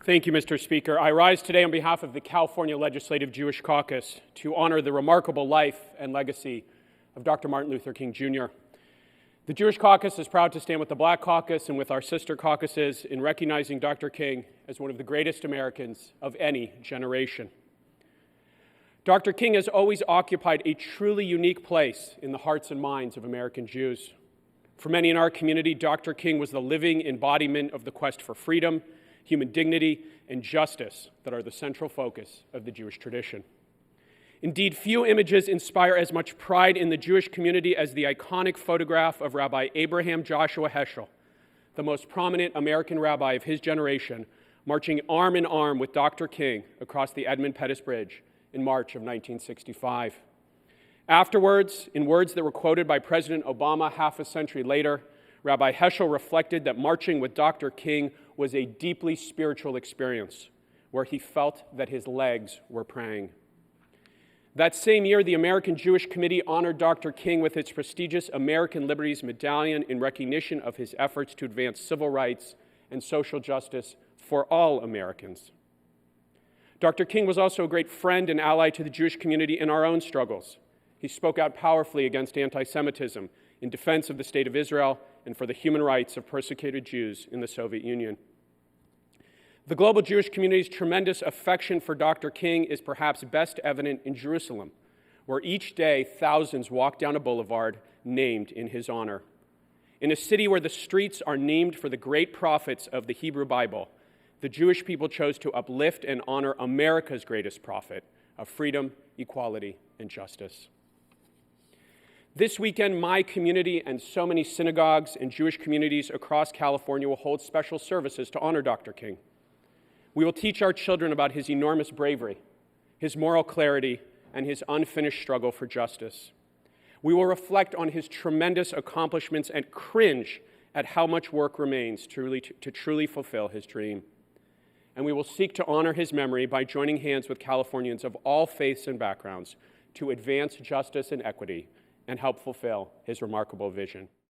Thank you, Mr. Speaker. I rise today on behalf of the California Legislative Jewish Caucus to honor the remarkable life and legacy of Dr. Martin Luther King, Jr. The Jewish Caucus is proud to stand with the Black Caucus and with our sister caucuses in recognizing Dr. King as one of the greatest Americans of any generation. Dr. King has always occupied a truly unique place in the hearts and minds of American Jews. For many in our community, Dr. King was the living embodiment of the quest for freedom, human dignity, and justice that are the central focus of the Jewish tradition. Indeed, few images inspire as much pride in the Jewish community as the iconic photograph of Rabbi Abraham Joshua Heschel, the most prominent American rabbi of his generation, marching arm in arm with Dr. King across the Edmund Pettus Bridge in March of 1965. Afterwards, in words that were quoted by President Obama half a century later, Rabbi Heschel reflected that marching with Dr. King was a deeply spiritual experience where he felt that his legs were praying. That same year, the American Jewish Committee honored Dr. King with its prestigious American Liberties Medallion in recognition of his efforts to advance civil rights and social justice for all Americans. Dr. King was also a great friend and ally to the Jewish community in our own struggles. He spoke out powerfully against anti-Semitism in defense of the State of Israel and for the human rights of persecuted Jews in the Soviet Union. The global Jewish community's tremendous affection for Dr. King is perhaps best evident in Jerusalem, where each day thousands walk down a boulevard named in his honor. In a city where the streets are named for the great prophets of the Hebrew Bible, the Jewish people chose to uplift and honor America's greatest prophet of freedom, equality, and justice. This weekend, my community and so many synagogues and Jewish communities across California will hold special services to honor Dr. King. We will teach our children about his enormous bravery, his moral clarity, and his unfinished struggle for justice. We will reflect on his tremendous accomplishments and cringe at how much work remains to truly fulfill his dream. And we will seek to honor his memory by joining hands with Californians of all faiths and backgrounds to advance justice and equity and help fulfill his remarkable vision.